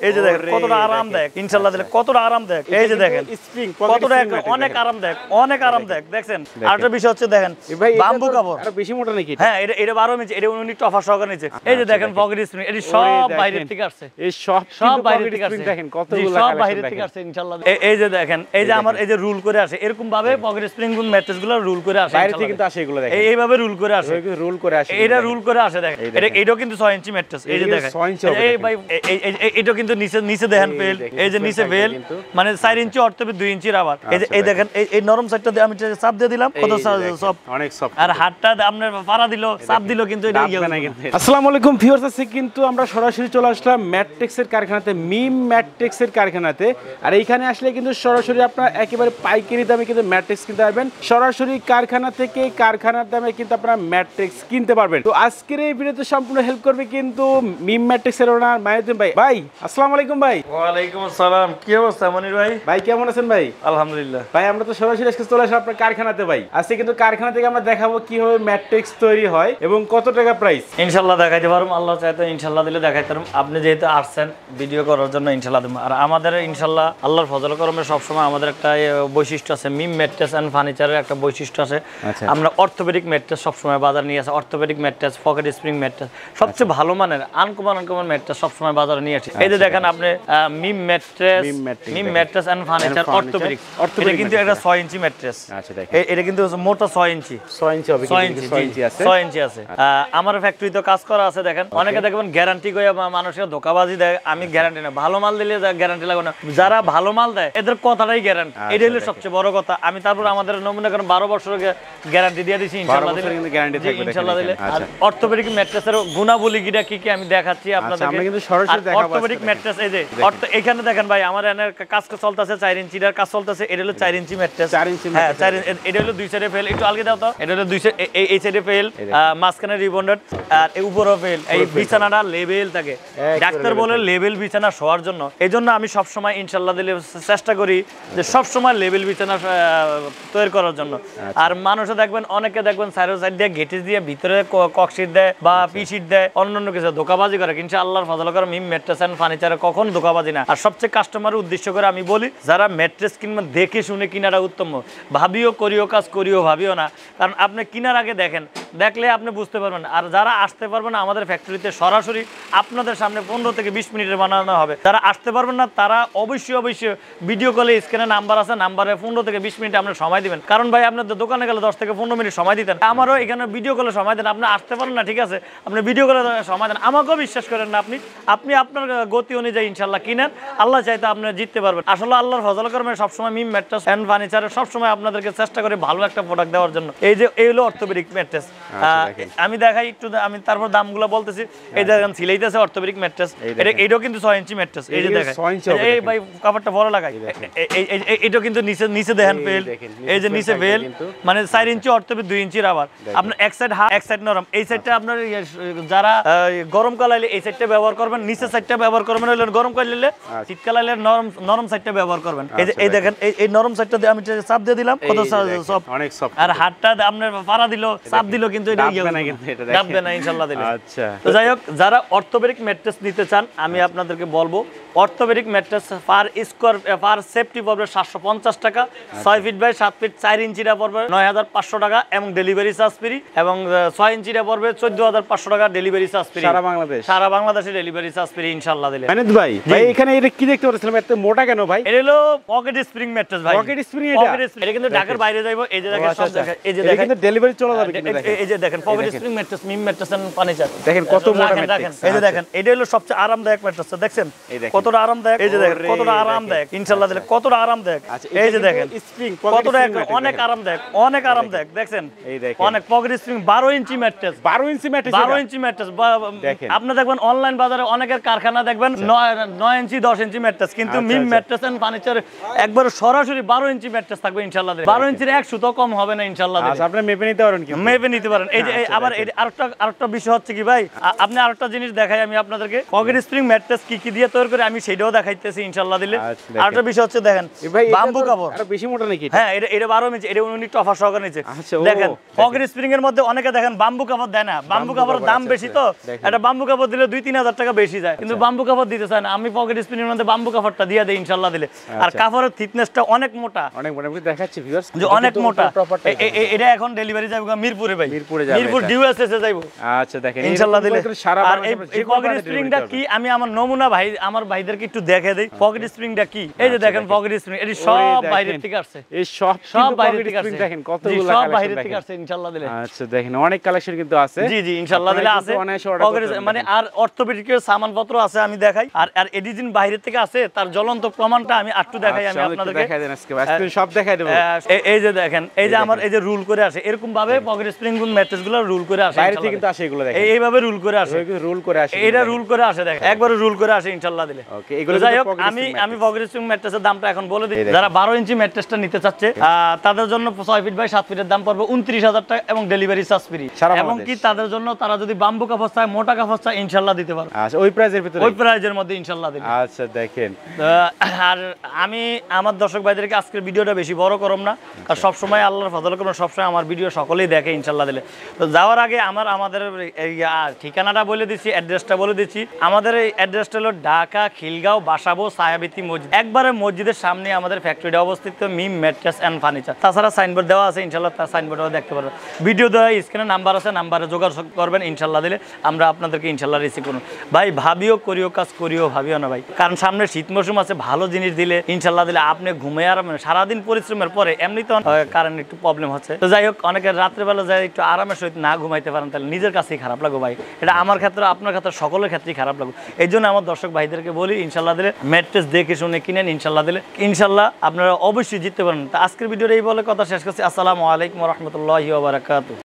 এই যে দেখেন কতটা আরামদায়ক ইনশাআল্লাহ দিলে কতটা আরামদায়ক এই যে দেখেন স্প্রিং কতটা অনেক আরামদায়ক দেখছেন আরেকটা বিষয় হচ্ছে দেখেন বাম্বু কাপড় আর বেশি মোটা নাকি হ্যাঁ এটা 12 ইঞ্চি এটা উনি টফা সহকারে নিচে এই যে দেখেন পকেট স্প্রিং এটি সব বাইরে থেকে আসছে এই সব বাইরে থেকে আসছে দেখেন কতগুলো সব বাইরে থেকে আসছে ইনশাআল্লাহ এই যে দেখেন এই যে আমার এই যে রুল করে আসে এরকম ভাবে পকেট স্প্রিং ম্যাট্রেসগুলো রুল করে আসে বাইরে থেকে কিন্তু আসে এগুলো দেখেন এইভাবে রুল করে আসে এটা রুল করে আসে দেখেন এটাও কিন্তু 6 ইঞ্চি ম্যাট্রেস এই যে দেখেন এই ভাই এটা কিন্তু নিচে দেখেন ফেল এই যে নিচে ফেল মানে 4 ইঞ্চি অর্থে 2 ইঞ্চি রাবার এই দেখেন এই নরম সাইডটা দিয়ে আমি চাপ দিয়ে দিলাম কত সফট অনেক সফট আর হাতটা আপনার পাড়া দিল চাপ দিল কিন্তু এটা আসসালামু আলাইকুম ভিউয়ার্স আজকে কিন্তু আমরা সরাসরি চলে আসলাম ম্যাট্রিক্সের কারখানাতে মিম ম্যাট্রিক্সের কারখানাতে আর এইখানে আসলে কিন্তু সরাসরি আপনারা একেবারে পাইকারি দামে কিন্তু ম্যাট্রিক্স কিনতে পারবেন সরাসরি কারখানা থেকে কারখানার দামে কিন্তু আপনারা ম্যাট্রিক্স কিনতে পারবেন তো আজকের এই ভিডিওতে সম্পূর্ণ হেল্প করবে কিন্তু মিম ম্যাট্রিক্সের ওনার মাহিউদ্দিন ভাই ভাই আসসালামু আলাইকুম ভাই ওয়া আলাইকুম আসসালাম কি অবস্থা মনির ভাই ভাই কেমন আছেন ভাই আলহামদুলিল্লাহ ভাই আমরা তো সরাসরি আজকে চলে আসলাম আপনার কারখানাতে ভাই আজকে কিন্তু কারখানা থেকে আমরা দেখাবো কিভাবে ম্যাট্রিক্স তৈরি হয় এবং কত টাকা প্রাইস ইনশাআল্লাহ দেখাইতে পারবো আল্লাহ চাইতে ইনশাআল্লাহ দিলে দেখাইতে পারবো আপনি যেহেতু আসছেন ভিডিও করার জন্য ইনশাআল্লাহ দেব আর আমাদের ইনশাআল্লাহ আল্লাহর ফজল করমে সব সময় আমাদের একটা বৈশিষ্ট্য আছে মিম ম্যাট্রেস এন্ড ফার্নিচারের একটা বৈশিষ্ট্য আছে আমরা অর্থোপেডিক ম্যাট্রেস সব সময় বাজারে নিয়ে আসি orthopaedic mattress pocket spring mattress সবচেয়ে ভালো মানের আনকমন ম্যাট্রেস সব সময় বাজারে নিয়ে আসি এই যে দেখেন আপনি মিম ম্যাট্রেস এন্ড ফার্নিচার অর্থোপেডিক এটা কিন্তু একটা 6 ইঞ্চি ম্যাট্রেস আচ্ছা দেখেন এটা কিন্তু মোটা 6 ইঞ্চি হবে 6 ইঞ্চি আছে আমার ফ্যাক্টরিতে কাজ করা আছে দেখেন অনেকে দেখবেন গ্যারান্টি কইয়া মানুষের ধোঁকাবাজি দেয় আমি গ্যারান্টি না ভালো মাল দিলে গ্যারান্টি লাগবে না যারা ভালো মাল দেয় এদের কথাটাই গ্যারান্টি এটা হলো সবচেয়ে বড় কথা আমি তারপর আমাদের নমুনা কারণ 12 বছরের গ্যারান্টি দিয়ে দিছি ইনশাআল্লাহ দিলে কিন্তু গ্যারান্টি থাকবে ইনশাআল্লাহ দিলে আর অর্থোপেডিক ম্যাট্রেসের গুণাবলী কি আমি দেখাচ্ছি আপনাদের আমরা কিন্তু সরাসরি দেখাবো অর্থোপেডিক ম্যাট্রেস এই যে এখানে দেখেন ভাই আমার এর কাজ চলতেছে 4 ইঞ্চির কাজ চলতেছে এটা হলো 4 ইঞ্চি ম্যাট্রেস 4 ইঞ্চি হ্যাঁ 4 এটা হলো দুই সাইডে ফেল একটু আলগে দাও তো এটা হলো দুই সাইড এই সাইডে ফেল মাঝখানে রিবন্ডেড আর এই উপরও ফেল এই বিছানাটা লেভেল থাকে ডাক্তার বলে লেভেল বিছানা শোয়ার জন্য এইজন্য আমি সব সময় ইনশাআল্লাহ দিলে চেষ্টা করি যে সব সময় লেভেল বিছানা তৈরি করার জন্য আর মানুষে দেখবেন অনেকে দেখবেন সাইড দিয়ে গেটিস দিয়ে ভিতরে ককশিট দেয় বা পিশিট দেয় অন্যান্য কিছু ধোঁকাবাজি করে কিন্তু আল্লাহর ফজল করে মিম ম্যাট্রেস এন্ড ফার্নিচারে কখন ধোঁকাবাজি না আর সবচেয়ে কাস্টমারের উদ্দেশ্য করে আমি বলি যারা ম্যাট্রেস কিনবেন দেখে শুনে কিনাটা উত্তম ভাবিও করিও কাজ করিও ভাবিও না কারণ আপনি কিনার আগে দেখেন দেখলে আপনি বুঝতে পারবেন আর যারা আসতে পারবেন না আমাদের ফ্যাক্টরিতে সরাসরি আপনাদের সামনে 15 থেকে 20 মিনিটে বানানো হবে যারা আসতে পারবেন না তারা অবশ্যই ভিডিও কলে স্ক্রিনে নাম্বার আছে নাম্বারে 15 থেকে 20 মিনিট আপনি সময় দিবেন কারণ ভাই আপনাদের দোকানে গেলে 10 থেকে 15 মিনিট সময় দিতেন আমারও এখানে ভিডিও কলে সময় দেন আপনি আসতে পারেন না ঠিক আছে আপনি ভিডিও কলে সময় দেন আমাকেও বিশ্বাস করেন না আপনি আপনার গতি অনুযায়ী ইনশাআল্লাহ কিনেন আল্লাহ চাইতে আপনি জিততে পারবেন আসলে আল্লাহর ফজল করমে সব সময় মিম ম্যাট্রেস এন্ড ফার্নিচারে সব সময় আপনাদেরকে চেষ্টা করে ভালো একটা প্রোডাক্ট দেওয়ার জন্য এই যে এই হলো অর্থোপেডিক ম্যাট্রেস আমি দেখাই একটু আমি তারপর দামগুলো বলতেছি এই দেখেন সিলাইতেছে অর্থোপেডিক ম্যাট্রেস এটাও কিন্তু 6 ইঞ্চি ম্যাট্রেস এই যে দেখেন এই ভাই কাপড়টা বড় লাগাই এটাও কিন্তু নিচে দেখেন ফেল এই যে নিচে ফেল মানে 4 ইঞ্চি অর্থোপেডিক 2 ইঞ্চি রাবার আপনার এক সাইড হাফ এক সাইড নরম এই সাইডটা আপনার যারা গরম কালাইলে এই সাইডটা ব্যবহার করবেন নিচের সাইডটা ব্যবহার করবেন হলে গরম কালাইলে শীত কালাইলে নরম সাইডটা ব্যবহার করবেন এই দেখেন এই নরম সাইডটা দিয়ে আমি চাপ দিয়ে দিলাম কত সফট অনেক সফট আর হাতটা আপনার পাড়া দিল চাপ দিল কিন্তু এটা যাবে না ইনশাআল্লাহ দিলে আচ্ছা তো যাই হোক যারা অর্থোপেডিক ম্যাট্রেস নিতে চান আমি আপনাদেরকে বলবো অর্থোপেডিক ম্যাট্রেস পার সেফটি পড়বে 750 টাকা 6 ফিট বাই 7 ফিট 4 ইঞ্চিটা পড়বে 9500 টাকা এবং ডেলিভারি চার্জ ফ্রি এবং 6 ইঞ্চিটা পড়বে 14500 টাকা ডেলিভারি চার্জ ফ্রি সারা বাংলাদেশে ডেলিভারি চার্জ ফ্রি ইনশাআল্লাহ দিলে মানিদ ভাই এখানে এটা কি দেখতে পাচ্ছেন এত মোটা কেন ভাই এটা হলো পকেট স্প্রিং ম্যাট্রেস ভাই পকেট স্প্রিং এটা কিন্তু ঢাকার বাইরে যাইবো এই যে দেখেন সব জায়গায় এই যে দেখেন কিন্তু ডেলিভারি চলে যাবে এই যে দেখেন pocket spring mattress Meem mattress and furniture দেখেন কত মোটা ম্যাট্রেস এই যে দেখেন এটা হলো সবচেয়ে আরামদায়ক ম্যাট্রেস দেখছেন কতটা আরামদায়ক এই যে দেখেন কতটা আরামদায়ক ইনশাআল্লাহ দিলে কতটা আরামদায়ক এই যে দেখেন স্প্রিং কতটা অনেক আরামদায়ক দেখছেন অনেক পকেট স্প্রিং 12 ইঞ্চি ম্যাট্রেস 12 ইঞ্চি ম্যাট্রেস আপনি দেখবেন অনলাইন বাজারে অনেকের কারখানা দেখবেন 9 ইঞ্চি 10 ইঞ্চি ম্যাট্রেস কিন্তু মিম ম্যাট্রেস এন্ড ফার্নিচার একবার সরাসরি 12 ইঞ্চি ম্যাট্রেস থাকবে ইনশাআল্লাহ 12 ইঞ্চির 1 সুতো কম হবে না ইনশাআল্লাহ আচ্ছা আপনি মেপে নিতে পারেন কি মেপে নিতে পারেন এই যে আবার আরেকটা বিষয় হচ্ছে কি ভাই আপনি আরেকটা জিনিস দেখাই আমি আপনাদেরকে পকেট স্প্রিং ম্যাট্রেস কি দিয়ে তৈরি করে আমি সেটাও দেখাইতেছি ইনশাআল্লাহ দিলে আরেকটা বিষয় হচ্ছে দেখেন বাম্বু কাপড় আর বেশি মোটা নাকি হ্যাঁ এটা 12 ইঞ্চি এটা উনি টফা সহকারে নিচে দেখেন পকেট স্প্রিং এর মধ্যে অনেকে দেখেন বাম্বু কাপড় দেয় না বাম্বু কাপড়ের দাম বেশি তো এটা বাম্বু কাপড় দিলে 2-3000 টাকা বেশি যায় কিন্তু বাম্বু কাপড় দিতে চায় না, আমি পকেট স্প্রিং এর মধ্যে বাম্বু কাপড়টা দিয়ে দেই ইনশাআল্লাহ দিলে। আর কাপড়ের থিকনেসটা অনেক মোটা, অনেক মোটা, আমি দেখাচ্ছি ভিউয়ার্স যে অনেক মোটা। এটা এখন ডেলিভারি যাবে মিরপুরে ভাই, মিরপুরে যাবে, মিরপুর ডিউএসএস এ যাইবো। আচ্ছা দেখেন ইনশাআল্লাহ দিলে। আর এই পকেট স্প্রিংটা কি আমি আমার নমুনা ভাই আমার ভাইদেরকে একটু দেখে দেই পকেট স্প্রিংটা কি। এই যে দেখেন পকেট স্প্রিং, এটি সব বাইরে থেকে আসছে, এই সব বাইরে থেকে আসছে, আসছে, দেখেন কতগুলো সব কালেকশন বাইরে থেকে আসছে ইনশাআল্লাহ দিলে। আচ্ছা দেখেন অনেক কালেকশন কিন্তু আছে। জি জি ইনশাআল্লাহ দিলে আছে পকেট, মানে আর অর্থোপেডিকের সামানপত্র আছে আমি দেখাই। আর এডিজিন বাইরে থেকে আছে, তার জ্বলন্ত প্রমাণটা আমি একটু দেখাই, আমি আপনাদেরকে দেখাই দেন আজকে সব দেখাই দেব। এই যে দেখেন, এই যে আমার এই যে রুল করে আসে, এরকম ভাবে পকেট স্প্রিং গুলো ম্যাট্রেস গুলো রুল করে আসে বাইরে থেকে কিন্তু আসে, এগুলো দেখেন এইভাবে রুল করে আসে, রুল করে আসে, এটা রুল করে আসে দেখেন, একবারে রুল করে আসে ইনশাআল্লাহ দিলে। ওকে এগুলো যাই হোক, আমি পকেট স্প্রিং ম্যাট্রেসের দামটা এখন বলে দিই। যারা 12 ইঞ্চি ম্যাট্রেসটা নিতে চাচ্ছে তাদের জন্য 6 ফিট বাই 7 ফিটের দাম পড়বে 29,000 টাকা এবং ডেলিভারি চার্জ ফ্রি। এবং কি তাদের জন্য তারা যদি বাম্বু কাপড় চায়, মোটা কাপড় চায়, ইনশাআল্লাহ দিতে পারবে। আচ্ছা ওই প্রাইজের ভিতরে, ওই প্রাইজের মধ্যে ইনশাআল্লাহ দিবে। আচ্ছা দেখেন, আর আমি আমার দর্শক ভাইদেরকে আজকের ভিডিওটা বেশি বড় করব না, আর সব সময় আল্লাহর ফজল করুন, সব সময় আমার ভিডিও সকলেই দেখে ইনশাআল্লাহ দিলে। তো যাওয়ার আগে আমাদের ঠিকানাটা বলে দিচ্ছি, অ্যাড্রেসটা বলে দিচ্ছি। আমাদের এই অ্যাড্রেসটা হলো ঢাকা খিলগাঁও বাসাবো ছায়াবীথি মসজিদ, একবারে মসজিদের সামনে আমাদের ফ্যাক্টরিটা অবস্থিত, মিম ম্যাট্রেস এন্ড ফার্নিচার। তাছাড়া সাইনবোর্ড দেওয়া আছে ইনশাআল্লাহ, তার সাইনবোর্ডও দেখতে পারবেন। ভিডিও দেওয়া স্ক্রিনে নাম্বার আছে, নাম্বারে যোগাযোগ করবেন ইনশাআল্লাহ দিলে আমরা আপনাদেরকে ইনশাআল্লাহ রিসিভ করুন। ভাই ভাবিও করিও কাজ, করিও ভাবিও না ভাই, কারণ সামনে শীত মৌসুম আছে, ভালো জিনিস দিলে ইনশাআল্লাহ দিলে আপনি ঘুমে আর সারাদিন পরিশ্রমের পরে এমনি তো কারণ একটু প্রবলেম হচ্ছে। তো যাই হোক, অনেকের রাত্রেবেলা যায় একটু আরামের সহিত না ঘুমাইতে পারেন, তাহলে নিজের কাছেই খারাপ লাগবে ভাই। এটা আমার ক্ষেত্রে, আপনার ক্ষেত্রে, সকলের ক্ষেত্রেই খারাপ লাগবে। এই জন্য আমার দর্শক ভাইদেরকে বলি ইনশাআল্লাহ দিলে ম্যাট্রেস দেখে শুনে কিনেন ইনশাআল্লাহ দিলে, ইনশাআল্লাহ আপনারা অবশ্যই জিততে পারেন। তো আজকের ভিডিওর এই বলে কথা শেষ করছি। আসসালামু আলাইকুম ওয়া রাহমাতুল্লাহি ওয়া বারাকাতুহু।